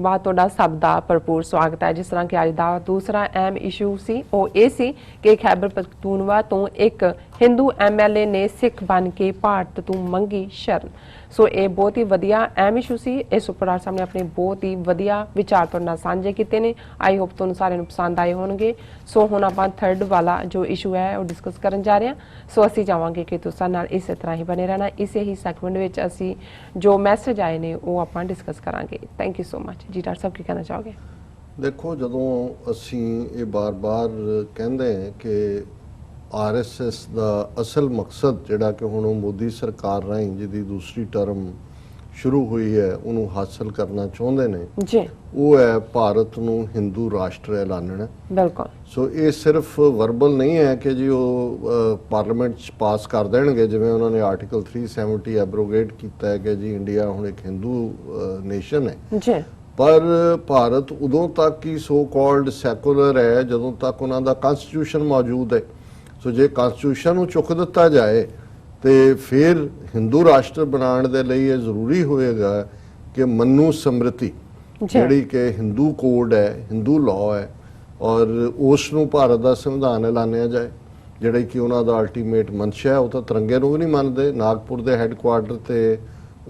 ਧੰਨਵਾਦ ਤੁਹਾਡਾ ਸਭ ਦਾ ਭਰਪੂਰ ਸਵਾਗਤ ਹੈ। ਜਿਸ ਤਰ੍ਹਾਂ ਕਿ ਅੱਜ ਦਾ ਦੂਸਰਾ ਅਹਿਮ ਇਸ਼ੂ ਸੀ ਉਹ ਇਹ ਸੀ ਕਿ ਖੈਬਰ ਪਖਤੂਨਵਾ ਤੋਂ ਇੱਕ ਹਿੰਦੂ MLA ਨੇ ਸਿੱਖ ਬਣ ਕੇ ਭਾਰਤ ਤੋਂ ਮੰਗੀ ਸ਼ਰਨ। ਸੋ ਇਹ ਬਹੁਤ ਹੀ ਵਧੀਆ ਅਹਿਮ ਇਸ਼ੂ ਸੀ। ਇਸ ਉੱਪਰ ਸਾਹਮਣੇ ਆਪਣੇ ਬਹੁਤ ਹੀ ਵਧੀਆ ਵਿਚਾਰ ਤੁਹਾਡੇ ਨਾਲ ਸਾਂਝੇ ਕੀਤੇ ਨੇ। ਆਈ ਹੋਪ ਤੁਹਾਨੂੰ ਸਾਰਿਆਂ ਨੂੰ ਪਸੰਦ ਆਏ ਹੋਣਗੇ। ਸੋ ਹੁਣ ਆਪਾਂ ਥਰਡ ਵਾਲਾ ਜੋ ਇਸ਼ੂ ਹੈ ਉਹ ਡਿਸਕਸ ਕਰਨ ਜਾ ਰਹੇ ਹਾਂ। ਸੋ ਅਸੀਂ ਚਾਹਾਂਗੇ ਕਿ ਤੁਸੀਂ ਨਾਲ ਇਸੇ ਤਰ੍ਹਾਂ ਹੀ ਬਣੇ ਰਹਿਣਾ। ਇਸੇ ਹੀ ਸੈਗਮੈਂਟ ਵਿੱਚ ਅਸੀਂ ਜੋ ਮੈਸੇਜ ਆਏ ਨੇ ਉਹ ਆਪਾਂ डिस्कस करांगे। थैंक यू सो मच जी। डॉक्टर साहब की कहना चाहोगे? देखो, जदों असी ये बार बार कहते हैं कि RSS का असल मकसद जिहड़ा कि हुण मोदी सरकार राहीं जिहदी दूसरी टर्म शुरू हुई है उन्होंने हासिल करना चाहते हैं जी, वो है भारत नूं हिंदू राष्ट्र ऐलानना। बिल्कुल। सो ये सिर्फ वर्बल नहीं है कि जी वो पार्लीमेंट च पास कर देंगे, जिवें उन्होंने आर्टिकल 370 एब्रोगेट किया है कि जी इंडिया हुण एक हिंदू नेशन है जी। पर भारत उदों तक ही सो कॉल्ड सैकुलर है जदों तक उन्हों का कॉन्स्टिट्यूशन मौजूद है। सो जे कॉन्स्टिट्यूशन नूं चुक दिता जाए तो फिर हिंदू राष्ट्र बनाने के लिए यह जरूरी होएगा कि मनु समृति जिहड़ी कि हिंदू कोड है, हिंदू लॉ है, और उसनूं भारत का संविधान ऐलानिया जाए। जिहड़ी कि उन्हां दा अल्टीमेट मंशा है, वो तो तिरंगे नूं भी नहीं मनदे। नागपुर के हैडकुआटर ते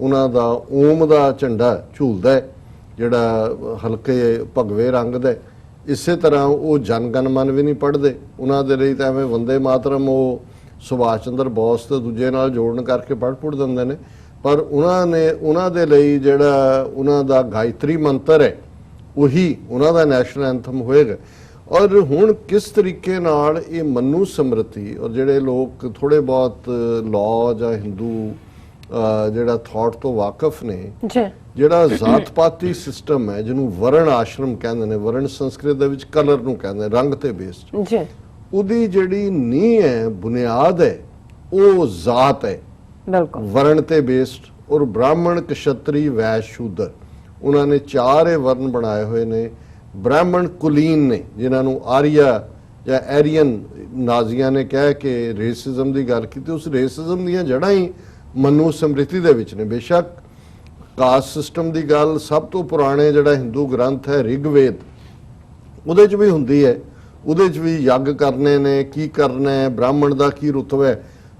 उन्हां दा ओम दा झंडा झूलदा है जिहड़ा हल्के भगवे रंग दा। इसे तरह वो जनगण मन भी नहीं पढ़ते। उन्हां दे लई तां एवें वंदे मातरम वो सुभाष चंद्र बोस तो दूजे नाल जोड़न करके पढ़ दिंदे ने। पर उन्हां दे लई जिहड़ा उन्हां दा गायत्री मंत्र है वही उन्हां दा नैशनल एंथम होएगा। और हुण किस तरीके नाल ये मनु समृति और जिहड़े लोग थोड़े बहुत लॉ जां हिंदू जिहड़ा थॉट तो वाकफ ने, जिहड़ा जात पाती सिस्टम है जिन्हों वर्ण आश्रम कहंदे ने, वर्ण संस्कृत दे विच कलर नूं कहंदे, रंग ते बेस्ड जी, उदी जिहड़ी नींह है, बुनियाद है, वो जात है, बिल्कुल, वर्ण ते बेस्ड। और ब्राह्मण, क्षत्रिय, वैश्य, शूद्र उन्होंने चार वर्ण बनाए हुए ने। ब्राह्मण कुलीन ने जिन्होंने आर्या या एरियन नाजिया ने कह के रेसिज्म की गल की। उस रेसिज्म दी जड़ां ही मनु समृति दे विच ने। बेशक कास्ट सिस्टम की गल सब तो पुराने जिहड़ा हिंदू ग्रंथ है ऋग्वेद उहदे च भी हुंदी है। उहदे च भी यज्ञ करने ने, की करना है, ब्राह्मण का की रुतबा है।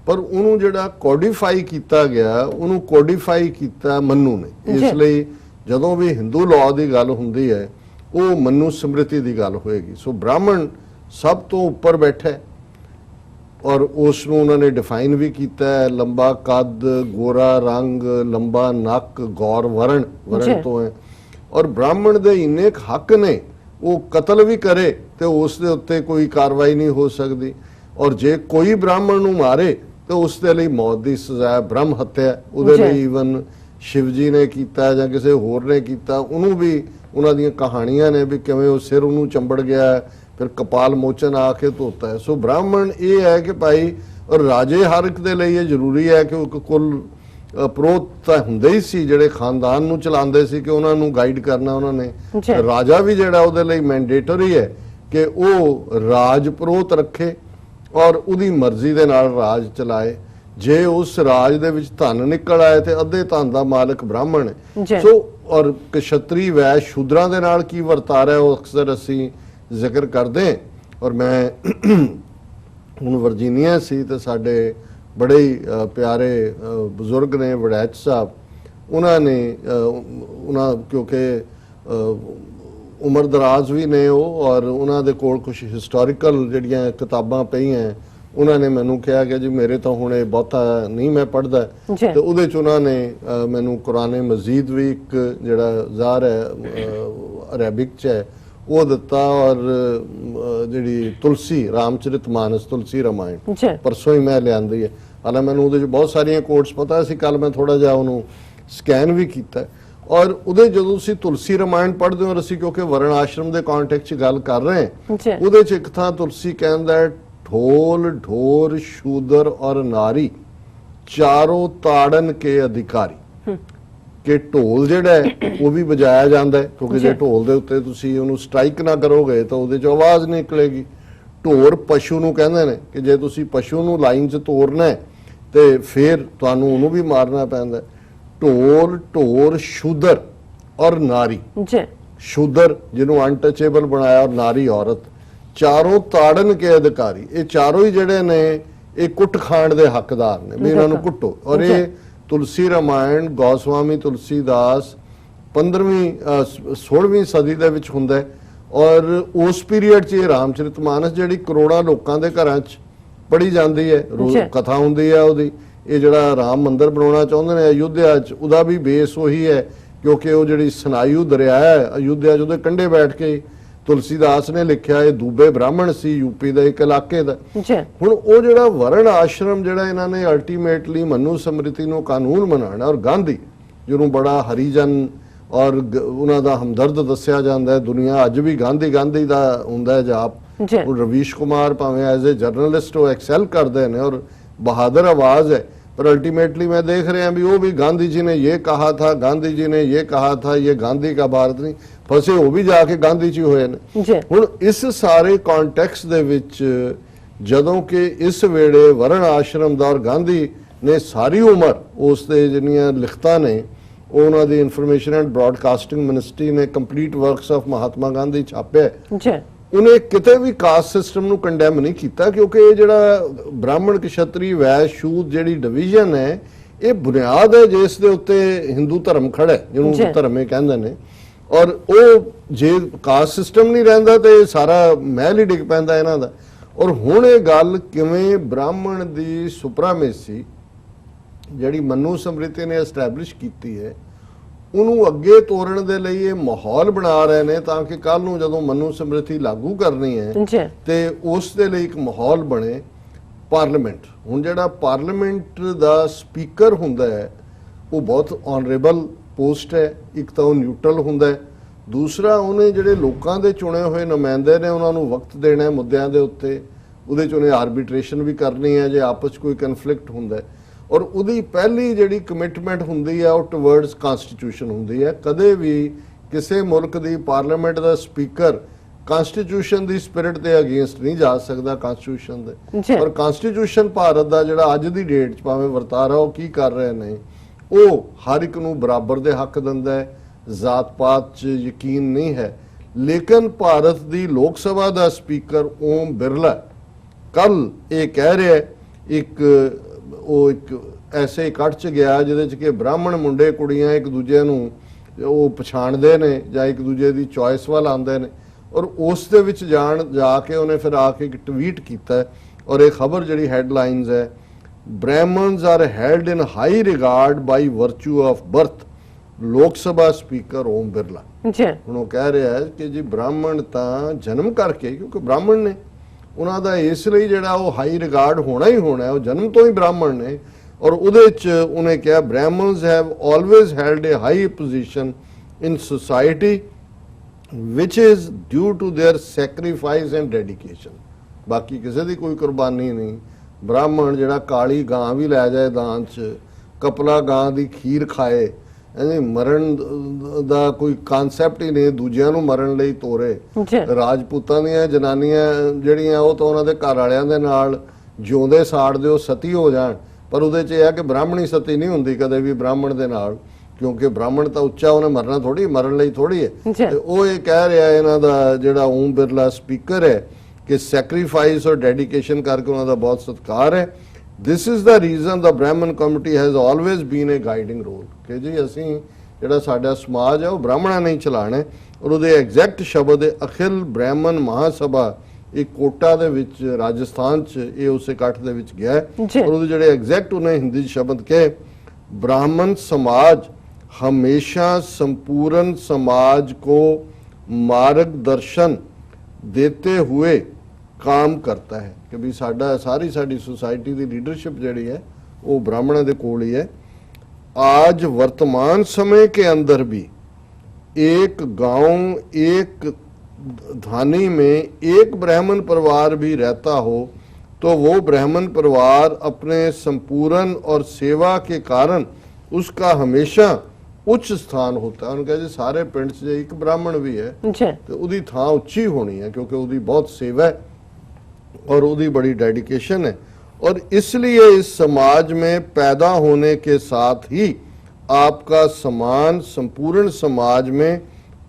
पर उन्होंने जिहड़ा कोडिफाई किया गया उन्होंने कोडिफाई किया मनु ने। इसलिए जदों भी हिंदू लॉ की गल हुंदी है वो मनु समृति की गल होएगी। सो ब्राह्मण सब तो उपर बैठा है और उसनूं उन्होंने डिफाइन भी किया है। लंबा कद, गोरा रंग, लंबा नक, गौर वर्ण तो है। और ब्राह्मण दे इन्ने हक ने वो कतल भी करे तो उस दे उत्ते कोई कार्रवाई नहीं हो सकती। और जे कोई ब्राह्मण नूं मारे तो उस दे लई मौत की सज़ा है, ब्रह्म हत्या। उहदे लई ईवन शिव जी ने कीता जां किसी होर ने कीता, उन्होंने भी उन्हां दीयां कहानियां ने भी किवें वो सिर उन्होंने चंबड़ गया है, फिर कपाल मोचन आके धोता है। सो ब्राह्मण ये है कि भाई, और राजे हर एक दे लई ये जरूरी है कि कुल प्रोत तो हुंदे ही सी जिहड़े खानदान नूं चलांदे सी कि उन्हां नूं गाइड करना उन्होंने। राजा भी जिहड़ा उहदे लई मैंडेटरी है कि वो राज प्रोत रखे और उहदी मर्जी दे नाल राज चलाए। जे उस राज दे विच धन निकल आए तो अद्धे धन दा मालिक ब्राह्मण है। सो और क्षत्रिय वैश्य शूद्रां दे नाल की वर्तारा है वो अक्सर असी जिक्र करते हैं। और मैं हुण वर्जीनिया सी ते साडे बड़े ही प्यारे बजुर्ग ने वड़ैच साहब, उन्होंने क्योंकि उम्र दराज भी ने वो, और उन्होंने कोल कुछ हिस्टोरिकल जिहड़ियां किताबां पईयां उन्होंने मैनू कहा कि जी मेरे तो हुणे बहुता नहीं मैं पढ़दा, तो उहदे च उन्होंने मैनू कुरान मजीद भी एक जिहड़ा ज़ार है अरेबिक च है वो दिता। और जिहड़ी तुलसी रामचरित मानस, तुलसी रामायण परसों ही मैं लियांदी है। हालां मैनू उहदे च बहुत सारियां कोट्स पता सी, कल मैं थोड़ा जिहा उहनूं स्कैन भी कीता। और उहदे जदों असीं तुलसी रामायण पढ़दे हो, असीं क्योंकि वर्ण आश्रम के कॉन्टेक्स्ट च गल कर रहे हैं, उहदे च एक थां तुलसी कहंदा है ढोल ढोर शूदर और नारी चारों ताड़न के अधिकारी। कि ढोल जिहड़ा है वो भी बजाया जाता है, क्योंकि जे ढोल दे उत्ते तुसीं उहनूं स्ट्राइक ना करोगे तो उहदे च आवाज़ निकलेगी। ढोर पशु नूं कहंदे ने कि जे तुसीं पशु नूं लाइन च तोड़ना है तो फिर तुहानूं उहनूं भी मारना पैंदा है। ढोल ढोर शूदर और नारी शूद्र जिन्हों अनटचेबल बनाया और नारी औरत, चारों ताड़न के अधिकारी, ये चारों ही जड़े ने ये कुट खाण दे हकदार ने भी इन्हों कुटो। और ये तुलसी रामायण गौस्वामी तुलसीदास 15वीं 16वीं सदी दे विच हुंदा है। और उस पीरीयड च ये रामचरितमानस जिहड़ी करोड़ां लोकां दे घरां च पढ़ी जाती है, रोज कथा हुंदी है उहदी। ये जिहड़ा राम मंदिर बनाउणा चाहुंदे ने अयोध्या च, उहदा भी बेस उही है, क्योंकि वो जिहड़ी सनायु दरिया है अयोध्या च उहदे कंढे बैठ के तुलसीदास ने लिखिया। ये दूबे ब्राह्मण सी यूपी दे एक इलाके दा। हुण वो जिहड़ा वर्ण आश्रम जिहड़ा इन्हां ने अल्टीमेटली मनु समृति नूं कानून बनाना, और गांधी जिहनूं बड़ा हरिजन और उन्हां दा हमदर्द दस्सिया जांदा है, दुनिया अज भी गांधी गांधी दा हुंदा है जाप। रवीश कुमार भावें एज ए जर्नलिस्ट वो एक्सैल करते हैं और बहादुर आवाज़ है, पर अल्टीमेटली मैं देख रहे हैं भी वो भी गांधी जी ने ये कहा था, गांधी जी ने ये कहा था, ये गांधी का भारत नहीं, फसे वो भी जाके गांधी जी होए ने। हुण इस सारे कॉन्टैक्स्ट दे विच जदों कि इस वेले वर्ण आश्रम दा और गांधी ने सारी उम्र उस दे जिहड़ियां लिखतां ने उन्हां दी इंफॉर्मेशन एंड ब्रॉडकास्टिंग मिनिस्ट्री ने complete works of Mahatma Gandhi छापिया। उन्हें किते भी कास्ट सिस्टम नूं कंडेम नहीं किया, क्योंकि ये जिहड़ा ब्राह्मण क्षत्रिय वैश्य शूद्र जिहड़ी डिवीजन है ये बुनियाद है जिस दे उत्ते हिंदू धर्म खड़ा है, जिहनूं धर्मे कहंदे ने। और वो जे कास्ट सिस्टम नहीं रहिंदा ते सारा महल ही डिग पैंदा इन्हां दा। और हुण ये गल किवें ब्राह्मण दी सुपरामेसी जिहड़ी मनु समृति ने एस्टैबलिश कीती है ਉਹਨੂੰ ਅੱਗੇ ਤੋਰਨ ਦੇ ਲਈ ਇਹ ਮਾਹੌਲ ਬਣਾ ਰਹੇ ਨੇ, ਤਾਂ ਕਿ ਕੱਲ ਨੂੰ ਜਦੋਂ ਮਨੂ ਸਮ੍ਰਿਤੀ ਲਾਗੂ ਕਰਨੀ ਹੈ ਤੇ ਉਸ ਦੇ ਲਈ ਇੱਕ ਮਾਹੌਲ ਬਣੇ। ਪਾਰਲੀਮੈਂਟ, ਹੁਣ ਜਿਹੜਾ ਪਾਰਲੀਮੈਂਟ ਦਾ ਸਪੀਕਰ ਹੁੰਦਾ ਹੈ ਉਹ ਬਹੁਤ ਆਨਰੇਬਲ ਪੋਸਟ ਹੈ। ਇੱਕ ਤਾਂ ਉਹ ਨਿਊਟਰਲ ਹੁੰਦਾ ਹੈ, ਦੂਸਰਾ ਉਹਨੇ ਜਿਹੜੇ ਲੋਕਾਂ ਦੇ ਚੁਣੇ ਹੋਏ ਨੁਮਾਇੰਦੇ ਨੇ ਉਹਨਾਂ ਨੂੰ ਵਕਤ ਦੇਣਾ ਹੈ ਮੁੱਦਿਆਂ ਦੇ ਉੱਤੇ, ਉਹਦੇ 'ਚ ਉਹਨੇ ਆਰਬਿਟ੍ਰੇਸ਼ਨ ਵੀ ਕਰਨੀ ਹੈ ਜੇ ਆਪਸ 'ਚ ਕੋਈ ਕਨਫਲਿਕਟ ਹੁੰਦਾ ਹੈ। और उदी पहली जिहड़ी कमिटमेंट हुंदी है वो टुवर्ड्स कॉन्स्टिट्यूशन हुंदी है। कदे भी किसी मुल्क दी पार्लीमेंट दा speaker constitution the spirit they against नहीं जा सकदा कॉन्स्टिट्यूशन दे। और कॉन्स्टिट्यूशन भारत दा जिहड़ा अज दी डेट च भावें वरतारा वो की कर रहे ने, वो हर एक नूं बराबर दे हक दिंदा है, जात पात च यकीन नहीं है। लेकिन भारत दी लोक सभा दा स्पीकर ओम बिरला कल ये कह रहा है एक ਉਹ ਇੱਕ ਐਸੇ ਇਕੱਠ 'ਚ ਗਿਆ ਜਿਹਦੇ 'ਚ ਕਿ ਬ੍ਰਾਹਮਣ ਮੁੰਡੇ ਕੁੜੀਆਂ ਇੱਕ ਦੂਜੇ ਨੂੰ ਉਹ ਪਛਾਣਦੇ ਨੇ ਜਾਂ ਇੱਕ ਦੂਜੇ ਦੀ ਚੋਇਸ ਵੱਲ ਆਉਂਦੇ ਨੇ। ਔਰ ਉਸ ਦੇ ਵਿੱਚ ਜਾ ਕੇ ਉਹਨੇ ਫਿਰ ਆ ਕੇ ਇੱਕ ਟਵੀਟ ਕੀਤਾ। ਔਰ ਇਹ ਖਬਰ ਜਿਹੜੀ ਹੈਡਲਾਈਨਸ ਹੈ, Brahmins are held in high regard by virtue of birth, Lok Sabha speaker Om Birla. ਹੁਣ ਉਹ ਕਹਿ ਰਿਹਾ ਹੈ ਕਿ ਜੀ ਬ੍ਰਾਹਮਣ ਤਾਂ ਜਨਮ ਕਰਕੇ, ਕਿਉਂਕਿ ਬ੍ਰਾਹਮਣ ਨੇ ਉਹਨਾਂ ਦਾ ਇਸ ਲਈ ਜਿਹੜਾ ਉਹ ਹਾਈ ਰਿਗਾਰਡ ਹੋਣਾ ਹੀ ਹੋਣਾ, ਉਹ ਜਨਮ ਤੋਂ ਹੀ ਬ੍ਰਾਹਮਣ ਨੇ। ਔਰ ਉਹਦੇ 'ਚ ਉਹਨੇ ਕਿਹਾ Brahmins have always held a high position in society which is due to their sacrifice and dedication. ਬਾਕੀ ਕਿਸੇ ਦੀ ਕੋਈ ਕੁਰਬਾਨੀ ਨਹੀਂ। ਬ੍ਰਾਹਮਣ ਜਿਹੜਾ ਕਾਲੀ ਗਾਂ ਵੀ ਲੈ ਜਾਏ ਦਾਨ 'ਚ, ਕਪਲਾ ਗਾਂ ਦੀ ਖੀਰ ਖਾਏ, ਮਰਨ ਦਾ ਕੋਈ ਕਾਨਸੈਪਟ ਹੀ ਨਹੀਂ, ਦੂਜਿਆਂ ਨੂੰ ਮਰਨ ਲਈ ਤੋਰੇ। ਰਾਜਪੂਤਾਂ ਦੀਆਂ ਜਨਾਨੀਆਂ ਜਿਹੜੀਆਂ ਉਹ ਤਾਂ ਉਹਨਾਂ ਦੇ ਘਰ ਵਾਲਿਆਂ ਦੇ ਨਾਲ ਜਿਉਂਦੇ ਸਾੜਦੇ ਉਹ ਸਤੀ ਹੋ ਜਾਣ, ਪਰ ਉਹਦੇ 'ਚ ਇਹ ਹੈ ਕਿ ਬ੍ਰਾਹਮਣੀ ਸਤੀ ਨਹੀਂ ਹੁੰਦੀ ਕਦੇ ਵੀ ਬ੍ਰਾਹਮਣ ਦੇ ਨਾਲ, ਕਿਉਂਕਿ ਬ੍ਰਾਹਮਣ ਤਾਂ ਉੱਚਾ, ਉਹਨੇ ਮਰਨਾ ਥੋੜੀ, ਮਰਨ ਲਈ ਥੋੜੀ ਹੈ। ਤੇ ਉਹ ਇਹ ਕਹਿ ਰਿਹਾ ਇਹਨਾਂ ਦਾ ਜਿਹੜਾ ਓਮ ਬਿਰਲਾ ਸਪੀਕਰ ਹੈ ਕਿ ਸੈਕਰੀਫਾਈਸ ਔਰ ਡੈਡੀਕੇਸ਼ਨ ਕਰਕੇ ਉਹਨਾਂ ਦਾ ਬਹੁਤ ਸਤਿਕਾਰ ਹੈ। This is the reason the Brahmin community has always been a guiding role ਕਿ ਜੀ ਅਸੀਂ ਜਿਹੜਾ ਸਾਡਾ ਸਮਾਜ ਹੈ ਉਹ ਬ੍ਰਾਹਮਣਾਂ ਨੇ ਚਲਾਣਾ। ਔਰ ਉਹਦੇ ਐਗਜ਼ੈਕਟ ਸ਼ਬਦ ਹੈ ਅਖਿਲ ਬ੍ਰਾਹਮਣ ਮਹਾਸਭਾ, ਇਹ ਕੋਟਾ ਦੇ ਵਿੱਚ ਰਾਜਸਥਾਨ 'ਚ ਇਹ ਉਸ ਇਕੱਠ ਦੇ ਵਿੱਚ ਗਿਆ। ਔਰ ਉਹਦੇ ਜਿਹੜੇ ਐਗਜ਼ੈਕਟ ਉਹਨੇ ਹਿੰਦੀ 'ਚ ਸ਼ਬਦ ਕਹੇ, ब्राह्मण समाज हमेशा संपूर्ण समाज को मार्गदर्शन देते हुए काम करता है कि भी साडा सारी सोसाइटी की लीडरशिप जिहड़ी है वो ब्राह्मणों के कोल ही है। आज वर्तमान समय के अंदर भी एक गांव एक धानी में एक ब्राह्मण परिवार भी रहता हो तो वो ब्राह्मण परिवार अपने संपूर्ण और सेवा के कारण उसका हमेशा उच्च स्थान होता है। उन्होंने कहा जी सारे पिंड च एक ब्राह्मण भी है तो उसकी थां उच्ची होनी है क्योंकि उसकी बहुत सेवा है और उसकी बड़ी डेडिकेशन है। और इसलिए इस समाज में पैदा होने के साथ ही आपका समान संपूर्ण समाज में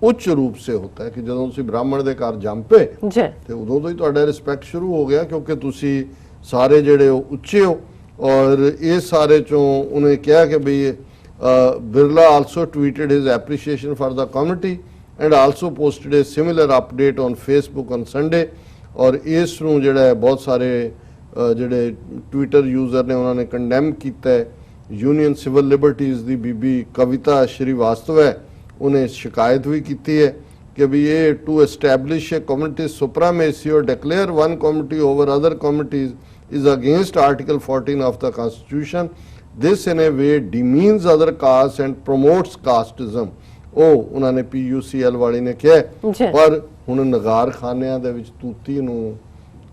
ਉੱਚ ਰੂਪ ਸੇ ਹੁੰਦਾ ਹੈ ਕਿ ਜਦੋਂ ਤੁਸੀਂ ਬ੍ਰਾਹਮਣ ਦੇ ਘਰ ਜੰਮ ਪਏ ਜੀ ਤੇ ਉਦੋਂ ਤੋਂ ਹੀ ਤੁਹਾਡਾ ਰਿਸਪੈਕਟ ਸ਼ੁਰੂ ਹੋ ਗਿਆ, ਕਿਉਂਕਿ ਤੁਸੀਂ ਸਾਰੇ ਜਿਹੜੇ ਉਹ ਉੱਚੇ ਹੋ। ਔਰ ਇਹ ਸਾਰੇ ਚੋਂ ਉਹਨੇ ਕਿਹਾ ਕਿ ਬਈ Birla also tweeted his appreciation for the community and also posted a similar update on Facebook on Sunday. ਔਰ ਇਸ ਨੂੰ ਜਿਹੜਾ ਹੈ ਬਹੁਤ ਸਾਰੇ ਜਿਹੜੇ ਟਵਿੱਟਰ ਯੂਜ਼ਰ ਨੇ ਉਹਨਾਂ ਨੇ ਕੰਡੈਮ ਕੀਤਾ ਹੈ। ਯੂਨੀਅਨ ਸਿਵਲ ਲਿਬਰਟੀਜ਼ ਦੀ ਬੀਬੀ ਕਵਿਤਾ ਸ਼੍ਰੀਵਾਸਤਵ ਹੈ, ਉਹਨੇ ਸ਼ਿਕਾਇਤ ਵੀ ਕੀਤੀ ਹੈ ਕਿ ਵੀ ਇਹ ਟੂ ਐਸਟੈਬਲਿਸ਼ ਅ ਕਮਿਊਨਿਟੀ ਸੁਪਰਾਮੇਸੀ ਔਰ declare one community over other communities is against Article 14 of the Constitution. This in a way demeans other castes and promotes casteism. ਉਹ ਉਹਨਾਂ ਨੇ PUCL ਵਾਲੀ ਨੇ ਕਿਹਾ। ਪਰ ਹੁਣ ਨਗਾਰ ਖਾਨਿਆਂ ਦੇ ਵਿੱਚ ਤੂਤੀ ਨੂੰ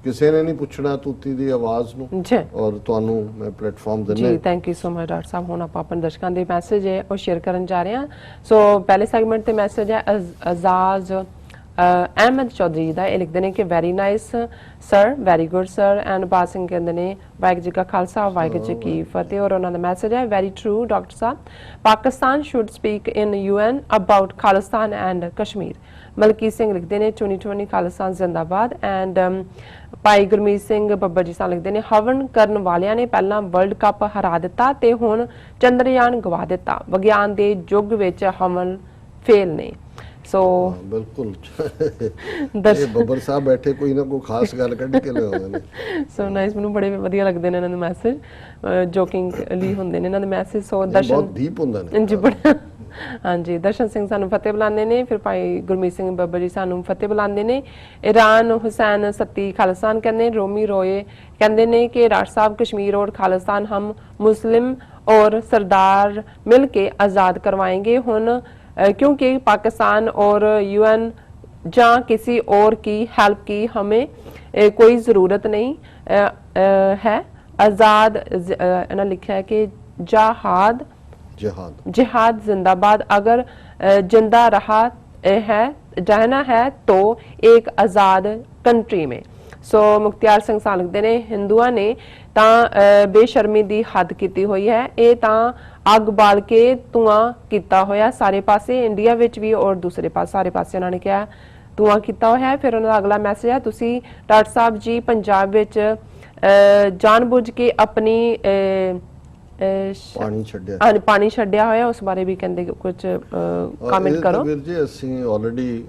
ਕਿਸੇ ਨੇ ਨਹੀਂ ਪੁੱਛਣਾ, ਤੂਤੀ ਦੀ ਆਵਾਜ਼ ਨੂੰ। ਔਰ ਤੁਹਾਨੂੰ ਮੈਂ ਪਲੇਟਫਾਰਮ ਦਿੰਦਾ ਜੀ thank you so much doctor ਸਾਹਿਬ। ਹੁਣ ਆਪਾਂ ਆਪਣੇ ਦਰਸ਼ਕਾਂ ਦੇ ਮੈਸੇਜ ਹੈ ਉਹ ਸ਼ੇਅਰ ਕਰਨ ਜਾ ਰਹੇ ਹਾਂ। ਸੋ ਪਹਿਲੇ ਸੈਗਮੈਂਟ ਤੇ ਮੈਸੇਜ ਹੈ ਅਜ਼ਾਜ਼ ਅਹਿਮਦ ਚੌਧਰੀ ਦਾ। ਇਹ ਲਿਖਦੇ ਨੇ ਕਿ very nice sir, very good sir and ਬਾਸਿੰਗ ਕਹਿੰਦੇ ਨੇ ਵਾਹਿਗੁਰੂ ਜੀ ਕਾ ਖਾਲਸਾ ਵਾਹਿਗੁਰੂ ਜੀ ਕੀ ਫਤਿਹ। ਔਰ ਉਹਨਾਂ ਦਾ ਮੈਸੇਜ ਹੈ very true doctor Sahib, Pakistan should speak in UN about Khalistan and Kashmir. Malkit Singh ਲਿਖਦੇ ਨੇ 2020 ਖਾਲਿਸਤਾਨ ਜ਼ਿੰਦਾਬਾਦ। ਐਂਡ ਭਾਈ ਗੁਰਮੀਤ ਸਿੰਘ ਬੱਬਰ ਜੀ ਸਾਹਿਬ ਲਿਖਦੇ ਨੇ ਹਵਨ ਕਰਨ ਵਾਲਿਆਂ ਨੇ ਪਹਿਲਾਂ ਵਰਲਡ ਕੱਪ ਹਰਾ ਦਿੱਤਾ ਤੇ ਹੁਣ ਚੰਦਰਯਾਨ ਗਵਾ ਦਿੱਤਾ। ਵਿਗਿਆਨ ਦੇ ਯੁੱਗ ਵਿੱਚ ਹਵਨ ਫੇਲ ਨੇ। ਸੋ ਬਿਲਕੁਲ ਇਹ ਬੱਬਰ ਸਾਹਿਬ ਬੈਠੇ ਕੋਈ ਨਾ ਕੋਈ ਖਾਸ ਗੱਲ ਕੱਢ ਕੇ ਲਿਆਉਂਦੇ ਨੇ। ਸੋ ਨਾਈਸ, ਮੈਨੂੰ ਬੜੇ ਵਧੀਆ ਲੱਗਦੇ ਨੇ ਇਹਨਾਂ ਦੇ ਮੈਸੇਜ, ਜੋਕਿੰਗ ਲਈ ਹੁੰਦੇ ਨੇ ਇਹਨਾਂ ਦੇ ਮੈਸੇਜ। ਸੋ ਦਰਸ਼ਨ ਬਹੁਤ ਡੀਪ ਹੁੰਦਾ ਨੇ ਜੀ ਬੜਾ। ਹਾਂਜੀ ਦਰਸ਼ਨ ਸਿੰਘ ਸਾਨੂੰ ਫਤਿਹ ਬੁਲਾਉਂਦੇ ਨੇ, ਫਿਰ ਭਾਈ ਗੁਰਮੀਤ ਸਿੰਘ ਬੱਬਰ ਜੀ ਸਾਨੂੰ ਫਤਿਹ ਬੁਲਾਉਂਦੇ ਨੇ। ਇਰਾਨ ਹੁਸੈਨ ਸੱਤੀ ਖਾਲਿਸਤਾਨ ਕਹਿੰਦੇ। ਰੋਮੀ ਰੋਏ ਕਹਿੰਦੇ ਨੇ ਕਿ ਰਾਜ ਸਾਹਿਬ ਕश्मीर और खालिस्तान हम मुस्लिम और सरदार मिल के आज़ाद करवाएंगे हुन, क्योंकि पाकिस्तान और UN या किसी और की हेल्प की हमें कोई ज़रूरत नहीं है। आज़ाद इन्होंने लिखा है कि जिहाद जिंदाबाद, अगर जिंदा रहा है रहना है तो एक आज़ाद कंट्री में। सो मुख्तियार सिंह साह लिखते ने हिंदुआ ने तां बेशर्मी दी हद कीती हुई है। ये तां अग बाल के धुआं कीता होया सारे पासे, इंडिया विच भी और दूसरे पासे सारे पासे उन्होंने कहा धुआं कीता होया है। फिर उन्होंने अगला मैसेज है तुसी डॉक्टर साहब जी पंजाब विच जानबूझ के अपनी पानी छड्डिया होया, उस बारे भी कहंदे कुछ कमेंट करो। ਵੀਰ ਜੀ ਅਸੀਂ ਆਲਰੇਡੀ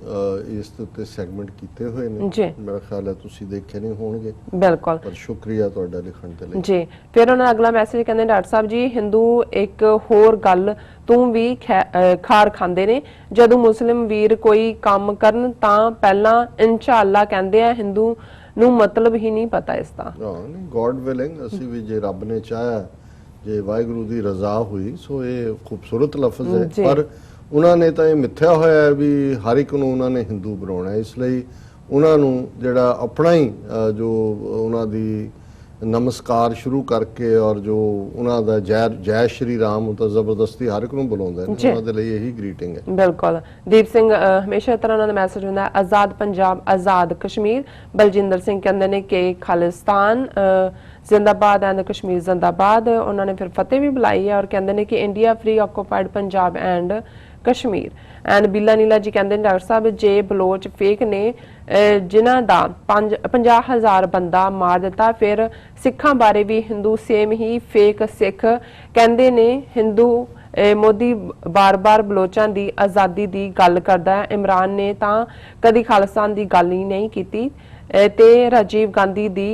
ਇਸ ਦੇ ਉੱਤੇ ਸੈਗਮੈਂਟ ਕੀਤੇ ਹੋਏ ਨੇ, ਮੇਰਾ ਖਿਆਲ ਹੈ ਤੁਸੀਂ ਦੇਖੇ ਨਹੀਂ ਹੋਣਗੇ। ਬਿਲਕੁਲ, ਪਰ ਸ਼ੁਕਰੀਆ ਤੁਹਾਡਾ ਲਿਖਣ ਦੇ ਲਈ ਜੀ। ਫਿਰ ਉਹਨਾਂ ਅਗਲਾ ਮੈਸੇਜ ਕਹਿੰਦੇ ਡਾਕਟਰ ਸਾਹਿਬ ਜੀ ਹਿੰਦੂ ਇੱਕ ਹੋਰ ਗੱਲ ਤੂੰ ਵੀ ਖਾਰ ਖਾਂਦੇ ਨੇ, ਜਦੋਂ ਮੁਸਲਿਮ ਵੀਰ ਕੋਈ ਕੰਮ ਕਰਨ ਤਾਂ ਪਹਿਲਾਂ ਇਨਸ਼ਾਅੱਲਾ ਕਹਿੰਦੇ ਆ, ਹਿੰਦੂ ਨੂੰ ਮਤਲਬ ਹੀ ਨਹੀਂ ਪਤਾ ਇਸ ਦਾ। ਨਹੀਂ, ਗੋਡ ਵਿਲਿੰਗ ਅਸੀਂ ਵੀ ਜੇ ਰੱਬ ਨੇ ਚਾਹਿਆ, ਜੇ ਵਾਹਿਗੁਰੂ ਦੀ ਰਜ਼ਾ ਹੋਈ, ਸੋ ਇਹ ਖੂਬਸੂਰਤ ਲਫ਼ਜ਼ ਹੈ। ਪਰ ਉਹਨਾਂ ਨੇ ਤਾਂ ਇਹ ਮਿੱਥਿਆ ਹੋਇਆ ਹੈ ਵੀ ਹਰ ਇੱਕ ਨੂੰ ਉਹਨਾਂ ਨੇ ਹਿੰਦੂ ਬਣਾਉਣਾ, ਇਸ ਲਈ ਉਹਨਾਂ ਨੂੰ ਜਿਹੜਾ ਆਪਣਾ ਹੀ ਜੋ ਉਹਨਾਂ ਦੀ ਨਮਸਕਾਰ ਸ਼ੁਰੂ ਕਰਕੇ ਔਰ ਜੋ ਉਹਨਾਂ ਦਾ ਜੈ ਸ਼੍ਰੀ ਰਾਮ ਤਾਂ ਜ਼ਬਰਦਸਤੀ ਹਰ ਇੱਕ ਨੂੰ ਬੁਲਾਉਂਦੇ ਨੇ, ਉਹਨਾਂ ਦੇ ਲਈ ਇਹੀ ਗ੍ਰੀਟਿੰਗ ਹੈ। ਬਿਲਕੁਲ। ਦੀਪ ਸਿੰਘ ਹਮੇਸ਼ਾ ਤਰ੍ਹਾਂ ਉਹਨਾਂ ਦਾ ਮੈਸੇਜ ਹੁੰਦਾ ਹੈ ਆਜ਼ਾਦ ਪੰਜਾਬ ਆਜ਼ਾਦ ਕਸ਼ਮੀਰ। ਬਲਜਿੰਦਰ ਸਿੰਘ ਕਹਿੰਦੇ ਨੇ ਕਿ ਖਾਲਿਸਤਾਨ जिंदाबाद एंड कश्मीर जिंदाबाद। उन्होंने फिर फतेह भी बुलाई है और कहते हैं कि India free occupied Punjab and Kashmir. And बिला नीला जी कहते हैं डॉक्टर साहब जे बलोच फेक ने जिन्हां दा 50,000 बंदा मार दिता, फिर सिखां बारे भी हिंदू सेम ही फेक सिख कहते ने। हिंदू मोदी बार बार बलोचां दी आज़ादी दी गल करदा है, इमरान ने तां कदी खालिस्तान दी गल ही नहीं कीती। ते राजीव गांधी दी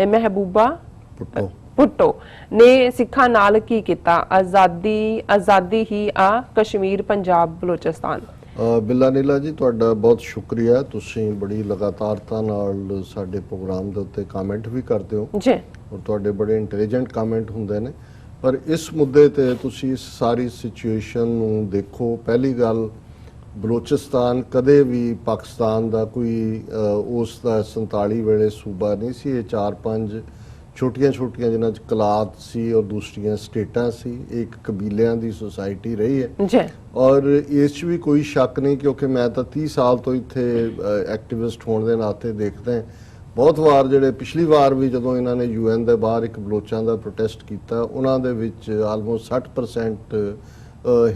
महबूबा भुट्टो ने सिखा नाल की किता, आज़ादी ही आ कश्मीर पंजाब बलोचिस्तान। ਬਿੱਲਾ ਨੀਲਾ ਜੀ ਤੁਹਾਡਾ ਬਹੁਤ ਸ਼ੁਕਰੀਆ, ਤੁਸੀਂ ਬੜੀ ਲਗਾਤਾਰਤਾ ਨਾਲ ਸਾਡੇ ਪ੍ਰੋਗਰਾਮ ਦੇ ਉੱਤੇ ਕਮੈਂਟ ਵੀ ਕਰਦੇ ਹੋ ਜੀ, ਔਰ ਤੁਹਾਡੇ ਬੜੇ ਇੰਟੈਲੀਜੈਂਟ ਕਮੈਂਟ ਹੁੰਦੇ ਨੇ। ਪਰ ਇਸ ਮੁੱਦੇ ਤੇ ਤੁਸੀਂ ਇਸ ਸਾਰੀ ਸਿਚੁਏਸ਼ਨ ਨੂੰ ਦੇਖੋ। ਪਹਿਲੀ ਗੱਲ, ਬਲੋਚਿਸਤਾਨ ਕਦੇ ਵੀ ਪਾਕਿਸਤਾਨ ਦਾ ਕੋਈ ਉਸ ਦਾ 47 ਵੇਲੇ ਸੂਬਾ ਨਹੀਂ ਸੀ। ਇਹ 4-5 ਛੋਟੀਆਂ ਜਿਨ੍ਹਾਂ 'ਚ ਕਲਾਤ ਸੀ ਔਰ ਦੂਸਰੀਆਂ ਸਟੇਟਾਂ ਸੀ। ਇਹ ਇੱਕ ਕਬੀਲਿਆਂ ਦੀ ਸੁਸਾਇਟੀ ਰਹੀ ਹੈ ਜੀ। ਔਰ ਇਸ 'ਚ ਵੀ ਕੋਈ ਸ਼ੱਕ ਨਹੀਂ, ਕਿਉਂਕਿ ਮੈਂ ਤਾਂ 30 ਸਾਲ ਤੋਂ ਇੱਥੇ ਐਕਟਿਵਿਸਟ ਹੋਣ ਦੇ ਨਾਤੇ ਦੇਖਦਾ ਹਾਂ। ਬਹੁਤ ਵਾਰ ਜਿਹੜੇ ਪਿਛਲੀ ਵਾਰ ਵੀ ਜਦੋਂ ਇਹਨਾਂ ਨੇ UN ਦੇ ਬਾਹਰ ਇੱਕ ਬਲੋਚਾਂ ਦਾ ਪ੍ਰੋਟੈਸਟ ਕੀਤਾ, ਉਹਨਾਂ ਦੇ ਵਿੱਚ ਆਲਮੋਸਟ 60%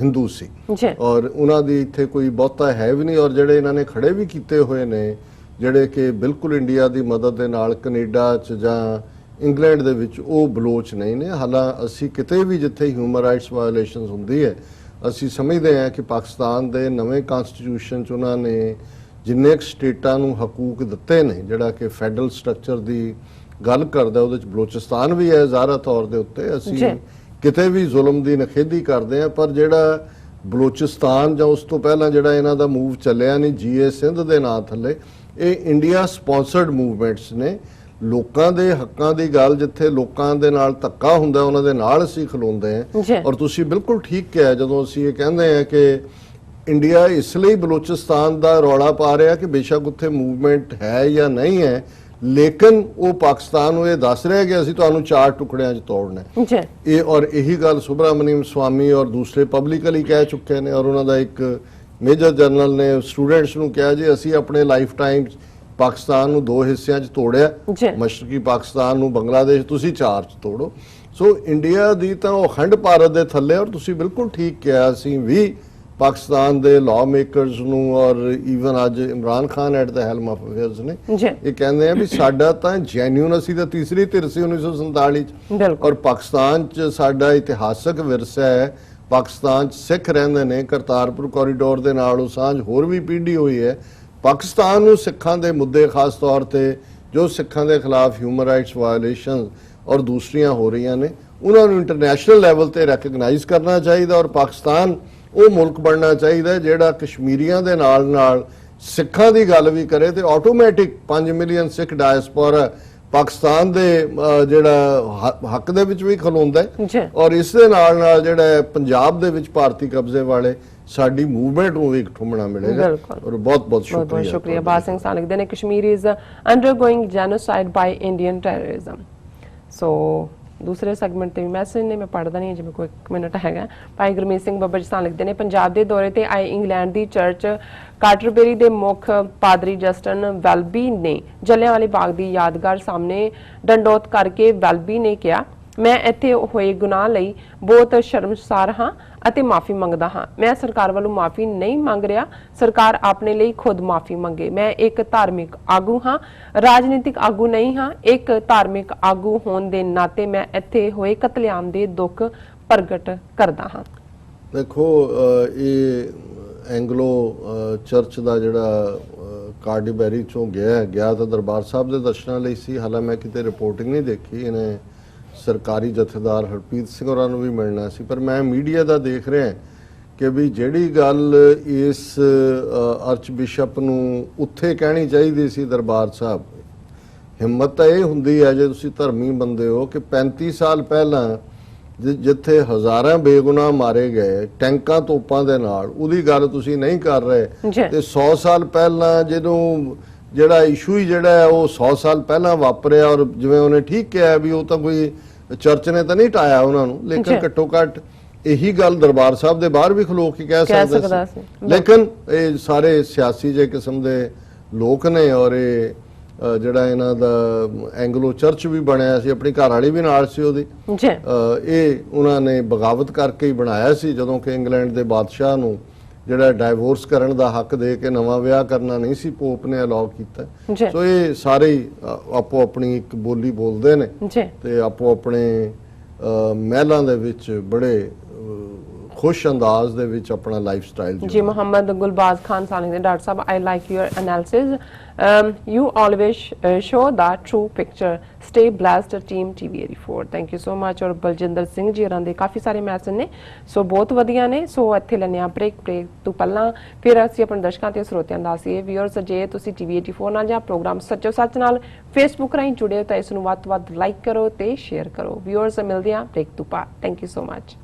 ਹਿੰਦੂ ਸੀ ਜੀ ਔਰ ਉਹਨਾਂ ਦੀ ਇੱਥੇ ਕੋਈ ਬਹੁਤਾ ਹੈ ਵੀ ਨਹੀਂ ਔਰ ਜਿਹੜੇ ਇਹਨਾਂ ਨੇ ਖੜੇ ਵੀ ਕੀਤੇ ਹੋਏ ਨੇ ਜਿਹੜੇ ਕਿ ਬਿਲਕੁਲ ਇੰਡੀਆ ਦੀ ਮਦਦ ਦੇ ਨਾਲ ਕੈਨੇਡਾ 'ਚ ਜਾਂ ਇੰਗਲੈਂਡ ਦੇ ਵਿੱਚ ਉਹ ਬਲੋਚ ਨਹੀਂ ਨੇ। ਹਾਲਾਂਕਿ ਅਸੀਂ ਕਿਤੇ ਵੀ ਜਿੱਥੇ ਹਿਊਮਨ ਰਾਈਟਸ ਵਾਇਓਲੇਸ਼ਨਸ ਹੁੰਦੀ ਹੈ ਅਸੀਂ ਸਮਝਦੇ ਹਾਂ ਕਿ ਪਾਕਿਸਤਾਨ ਦੇ ਨਵੇਂ ਕਨਸਟੀਟਿਊਸ਼ਨ 'ਚ ਉਹਨਾਂ ਨੇ ਜਿੰਨੇ ਕੁ ਸਟੇਟਾਂ ਨੂੰ ਹਕੂਕ ਦਿੱਤੇ ਨੇ ਜਿਹੜਾ ਕਿ ਫੈਡਰਲ ਸਟਰਕਚਰ ਦੀ ਗੱਲ ਕਰਦਾ ਉਹਦੇ 'ਚ ਬਲੋਚਿਸਤਾਨ ਵੀ ਹੈ ਜ਼ਾਹਰਾ ਤੌਰ ਦੇ ਉੱਤੇ। ਅਸੀਂ ਕਿਤੇ ਵੀ ਜ਼ੁਲਮ ਦੀ ਨਖੇਦੀ ਕਰਦੇ ਹਾਂ ਪਰ ਜਿਹੜਾ ਬਲੋਚਿਸਤਾਨ ਜਾਂ ਉਸ ਤੋਂ ਪਹਿਲਾਂ ਜਿਹੜਾ ਇਹਨਾਂ ਦਾ ਮੂਵ ਚੱਲਿਆ ਨਹੀਂ ਜੀਏ ਸਿੰਧ ਦੇ ਨਾਂ ਥੱਲੇ ਇਹ ਇੰਡੀਆ ਸਪਾਂਸਰਡ ਮੂਵਮੈਂਟਸ ਨੇ। ਲੋਕਾਂ ਦੇ ਹੱਕਾਂ ਦੀ ਗੱਲ ਜਿੱਥੇ ਲੋਕਾਂ ਦੇ ਨਾਲ ਧੱਕਾ ਹੁੰਦਾ ਉਹਨਾਂ ਦੇ ਨਾਲ ਅਸੀਂ ਖਲੋਂਦੇ ਹਾਂ ਔਰ ਤੁਸੀਂ ਬਿਲਕੁਲ ਠੀਕ ਕਿਹਾ ਜਦੋਂ ਅਸੀਂ ਇਹ ਕਹਿੰਦੇ ਹਾਂ ਕਿ ਇੰਡੀਆ ਇਸ ਲਈ ਬਲੋਚਿਸਤਾਨ ਦਾ ਰੌਲਾ ਪਾ ਰਿਹਾ ਕਿ ਬੇਸ਼ੱਕ ਉੱਥੇ ਮੂਵਮੈਂਟ ਹੈ ਜਾਂ ਨਹੀਂ ਹੈ ਲੇਕਿਨ ਉਹ ਪਾਕਿਸਤਾਨ ਨੂੰ ਇਹ ਦੱਸ ਰਿਹਾ ਕਿ ਅਸੀਂ ਤੁਹਾਨੂੰ 4 ਟੁਕੜਿਆਂ 'ਚ ਤੋੜਨਾ ਹੈ। ਇਹ ਔਰ ਇਹੀ ਗੱਲ ਸੁਬਰਾਮਨੀਅਮ ਸਵਾਮੀ ਔਰ ਦੂਸਰੇ ਪਬਲਿਕਲੀ ਕਹਿ ਚੁੱਕੇ ਨੇ ਔਰ ਉਹਨਾਂ ਦਾ ਇੱਕ ਮੇਜਰ ਜਨਰਲ ਨੇ ਸਟੂਡੈਂਟਸ ਨੂੰ ਕਿਹਾ ਜੀ ਅਸੀਂ ਆਪਣੇ ਲਾਈਫ ਟਾਈਮ ਪਾਕਿਸਤਾਨ ਨੂੰ 2 ਹਿੱਸਿਆਂ 'ਚ ਤੋੜਿਆ ਮਸ਼ਰਕੀ ਪਾਕਿਸਤਾਨ ਨੂੰ ਬੰਗਲਾਦੇਸ਼ ਤੁਸੀਂ 4 'ਚ ਤੋੜੋ। ਸੋ ਇੰਡੀਆ ਦੀ ਤਾਂ ਉਹ ਅਖੰਡ ਭਾਰਤ ਦੇ ਥੱਲੇ ਔਰ ਤੁਸੀਂ ਬਿਲਕੁਲ ਠੀਕ ਕਿਹਾ ਅਸੀਂ ਵੀ ਪਾਕਿਸਤਾਨ ਦੇ ਲਾਅ ਮੇਕਰਸ ਨੂੰ ਔਰ ਈਵਨ ਅੱਜ Imran Khan at the helm of affairs ਨੇ ਇਹ ਕਹਿੰਦੇ ਆ ਵੀ ਸਾਡਾ ਤਾਂ ਜੈਨੂਇਨ ਅਸੀਂ ਤਾਂ ਤੀਸਰੀ ਧਿਰ ਸੀ 1947 ਚ ਔਰ ਪਾਕਿਸਤਾਨ ਚ ਸਾਡਾ ਇਤਿਹਾਸਕ ਵਿਰਸਾ ਹੈ। ਪਾਕਿਸਤਾਨ ਚ ਸਿੱਖ ਰਹਿੰਦੇ ਨੇ ਕਰਤਾਰਪੁਰ ਕੋਰੀਡੋਰ ਦੇ ਨਾਲ ਉਹ ਸਾਂਝ ਹੋਰ ਵੀ ਪੀੜੀ ਹੋਈ ਹੈ। ਪਾਕਿਸਤਾਨ ਨੂੰ ਸਿੱਖਾਂ ਦੇ ਮੁੱਦੇ ਖਾਸ ਤੌਰ ਤੇ ਜੋ ਸਿੱਖਾਂ ਦੇ ਖਿਲਾਫ ਹਿਊਮਨ ਰਾਈਟਸ ਵਾਇਓਲੇਸ਼ਨ ਔਰ ਦੂਸਰੀਆਂ ਹੋ ਰਹੀਆਂ ਨੇ ਉਹਨਾਂ ਨੂੰ ਇੰਟਰਨੈਸ਼ਨਲ ਲੈਵਲ ਤੇ ਰੈਕਗਨਾਈਜ਼ ਕਰਨਾ ਚਾਹੀਦਾ ਔਰ ਪਾਕਿਸਤਾਨ ਉਹ ਮੁਲਕ ਬਣਨਾ ਚਾਹੀਦਾ ਜਿਹੜਾ ਕਸ਼ਮੀਰੀਆਂ ਦੇ ਨਾਲ ਨਾਲ ਸਿੱਖਾਂ ਦੀ ਗੱਲ ਵੀ ਕਰੇ ਤੇ ਆਟੋਮੈਟਿਕ 5 ਮਿਲੀਅਨ ਸਿੱਖ ਡਾਇਸਪੋਰਾ ਪਾਕਿਸਤਾਨ ਦੇ ਜਿਹੜਾ ਹੱਕ ਦੇ ਵਿੱਚ ਵੀ ਖਲੋਂਦਾ ਹੈ ਔਰ ਇਸ ਦੇ ਨਾਲ ਨਾਲ ਜਿਹੜਾ ਪੰਜਾਬ ਦੇ ਵਿੱਚ ਭਾਰਤੀ ਕਬਜ਼ੇ ਵਾਲੇ ਸਾਡੀ ਮੂਵਮੈਂਟ ਨੂੰ ਵੀ ਇੱਕ ਠੁੰਮਣਾ ਮਿਲੇਗਾ ਔਰ ਬਹੁਤ ਬਹੁਤ ਸ਼ੁਕਰੀਆ। ਬਾਦ ਸਿੰਘ ਸਾਹ ਲਿਖਦੇ ਨੇ Kashmir is undergoing genocide by Indian terrorism. So ਦੂਸਰੇ ਸੈਗਮੈਂਟ ਤੇ ਵੀ ਮੈਸੇਜ ਨੇ ਮੈਂ ਪੜ੍ਹਦਾ ਨਹੀਂ ਜਿਵੇਂ ਕੋਈ 1 ਮਿੰਟ ਹੈਗਾ। ਭਾਈ ਗੁਰਮੀਤ ਸਿੰਘ ਬੱਬਰ ਜੀ ਸਾਹ ਲਿਖਦੇ ਨੇ ਪੰਜਾਬ ਦੇ ਦੌਰੇ ਤੇ ਆਏ ਇੰਗਲੈਂਡ ਦੀ ਚਰਚ ਕਾਟਰਬੇਰੀ ਦੇ ਮੁੱਖ ਪਾਦਰੀ ਜਸਟਨ ਵੈਲਬੀ ਨੇ ਜਲਿਆਂਵਾਲੇ ਬਾਗ ਦੀ ਯਾਦਗਾਰ ਸਾਹਮਣੇ ਡੰਡੋਤ ਕਰਕੇ ਵੈਲਬੀ ਨੇ ਕਿਹਾ ਮੈਂ ਇੱਥੇ ਹੋਏ ਗੁਨਾਹ ਲਈ ਬਹੁਤ ਸ਼ਰਮਸਾਰ ਹਾਂ ਅਤੇ ਮਾਫੀ ਮੰਗਦਾ ਹਾਂ। ਮੈਂ ਸਰਕਾਰ ਵੱਲੋਂ ਮਾਫੀ ਨਹੀਂ ਮੰਗ ਰਿਹਾ, ਸਰਕਾਰ ਆਪਣੇ ਲਈ ਖੁਦ ਮਾਫੀ ਮੰਗੇ। ਮੈਂ ਇੱਕ ਧਾਰਮਿਕ ਆਗੂ ਹਾਂ, ਰਾਜਨੀਤਿਕ ਆਗੂ ਨਹੀਂ ਹਾਂ। ਇੱਕ ਧਾਰਮਿਕ ਆਗੂ ਹੋਣ ਦੇ ਨਾਤੇ ਮੈਂ ਇੱਥੇ ਹੋਏ ਕਤਲੇਆਮ ਦੇ ਦੁੱਖ ਪ੍ਰਗਟ ਕਰਦਾ ਹਾਂ। ਦੇਖੋ ਇਹ ਐਂਗਲੋ ਚਰਚ ਦਾ ਜਿਹੜਾ ਕਾਰਡੀਬੈਰੀ ਚੋਂ ਗਿਆ ਤਾਂ ਦਰਬਾਰ ਸਾਹਿਬ ਦੇ ਦਰਸ਼ਨਾਂ ਲਈ ਸੀ। ਹਾਲਾਂਕਿ ਮੈਂ ਕਿਤੇ ਰਿਪੋਰਟਿੰਗ ਨਹੀਂ ਦੇਖੀ ਇਹਨੇ ਸਰਕਾਰੀ ਜਥੇਦਾਰ ਹਰਪ੍ਰੀਤ ਸਿੰਘ ਹੋਰਾਂ ਨੂੰ ਵੀ ਮਿਲਣਾ ਸੀ ਪਰ ਮੈਂ ਮੀਡੀਆ ਦਾ ਦੇਖ ਰਿਹਾ ਕਿ ਵੀ ਜਿਹੜੀ ਗੱਲ ਇਸ ਆਰਚ ਬਿਸ਼ਪ ਨੂੰ ਉੱਥੇ ਕਹਿਣੀ ਚਾਹੀਦੀ ਸੀ ਦਰਬਾਰ ਸਾਹਿਬ ਹਿੰਮਤ ਤਾਂ ਇਹ ਹੁੰਦੀ ਹੈ ਜੇ ਤੁਸੀਂ ਧਰਮੀ ਬੰਦੇ ਹੋ ਕਿ 35 ਸਾਲ ਪਹਿਲਾਂ ਜਿੱਥੇ ਹਜ਼ਾਰਾਂ ਬੇਗੁਨਾਹ ਮਾਰੇ ਗਏ ਟੈਂਕਾਂ ਤੋਪਾਂ ਦੇ ਨਾਲ ਉਹਦੀ ਗੱਲ ਤੁਸੀਂ ਨਹੀਂ ਕਰ ਰਹੇ ਤੇ 100 ਸਾਲ ਪਹਿਲਾਂ ਜਦੋਂ ਜਿਹੜਾ ਇਸ਼ੂ ਹੀ ਜਿਹੜਾ ਹੈ ਉਹ 100 ਸਾਲ ਪਹਿਲਾਂ ਵਾਪਰਿਆ ਔਰ ਜਿਵੇਂ ਉਹਨੇ ਠੀਕ ਕਿਹਾ ਵੀ ਉਹ ਤਾਂ ਕੋਈ ਚਰਚ ਨੇ ਤਾਂ ਨਹੀਂ ਟਾਇਆ ਉਹਨਾਂ ਨੂੰ ਲੇਕਿਨ ਘੱਟੋ ਘੱਟ ਇਹੀ ਗੱਲ ਦਰਬਾਰ ਸਾਹਿਬ ਦੇ ਬਾਹਰ ਵੀ ਖਲੋ ਕੇ ਕਹਿ ਸਕਦਾ ਸੀ। ਲੇਕਿਨ ਇਹ ਸਾਰੇ ਸਿਆਸੀ ਜੇ ਕਿਸਮ ਦੇ ਲੋਕ ਨੇ ਔਰ ਇਹ ਜਿਹੜਾ ਇਹਨਾਂ ਦਾ ਐਂਗਲੋ ਚਰਚ ਵੀ ਬਣਿਆ ਸੀ ਆਪਣੀ ਘਰ ਵਾਲੀ ਵੀ ਨਾਲ ਸੀ ਉਹਦੀ ਇਹ ਉਹਨਾਂ ਨੇ ਬਗਾਵਤ ਕਰਕੇ ਹੀ ਬਣਾਇਆ ਸੀ ਜਦੋਂ ਕਿ ਇੰਗਲੈਂਡ ਦੇ ਬਾਦਸ਼ਾਹ ਨੂੰ ਜਿਹੜਾ ਡਾਈਵੋਰਸ ਕਰਨ ਦਾ ਹੱਕ ਦੇ ਕੇ ਨਵਾਂ ਵਿਆਹ ਕਰਨਾ ਨਹੀਂ ਸੀ ਪੋਪ ਨੇ ਅਲਾਉ ਕੀਤਾ। ਸੋ ਇਹ ਸਾਰੇ ਆਪੋ ਆਪਣੀ ਇੱਕ ਬੋਲੀ ਬੋਲਦੇ ਨੇ ਤੇ ਆਪੋ ਆਪਣੇ ਮਹਿਲਾਂ ਦੇ ਵਿੱਚ ਬੜੇ ਖੁਸ਼ ਅੰਦਾਜ਼ ਦੇ ਵਿੱਚ ਆਪਣਾ ਲਾਈਫ ਸਟਾਈਲ ਜੀ। ਮੁਹੰਮਦ ਗੁਲਬਾਜ਼ ਖਾਨ ਸਾਨੀ ਦੇ doctor Sahib I like your analysis you always show the true picture stay blessed team TV84 thank you so much. ਔਰ ਬਲਜਿੰਦਰ ਸਿੰਘ ਜੀ ਹੋਰਾਂ ਦੇ ਕਾਫੀ ਸਾਰੇ ਮੈਸੇਜ ਨੇ ਸੋ ਬਹੁਤ ਵਧੀਆ ਨੇ। ਸੋ ਇੱਥੇ ਲੈਣੇ ਆ ਬ੍ਰੇਕ ਤੋਂ ਪਹਿਲਾਂ ਫਿਰ ਅਸੀਂ ਆਪਣੇ ਦਰਸ਼ਕਾਂ ਤੇ ਸਰੋਤਿਆਂ ਦਾ ਦੱਸੀਏ ਵੀਅਰਸ ਜੇ ਤੁਸੀਂ TV84 ਨਾਲ ਜਾਂ ਪ੍ਰੋਗਰਾਮ ਸੱਚੋ ਸੱਚ ਨਾਲ ਫੇਸਬੁੱਕ ਰਾਹੀਂ ਜੁੜੇ ਹੋ ਤਾਂ ਇਸ ਨੂੰ ਵੱਧ ਤੋਂ ਵੱਧ ਲਾਈਕ ਕਰੋ ਤੇ ਸ਼ੇਅਰ ਕਰੋ। ਵੀਅਰਸ ਮਿਲਦੇ ਆ ਬ੍ਰੇਕ ਤੋਂ ਬਾਅਦ। Thank you so much.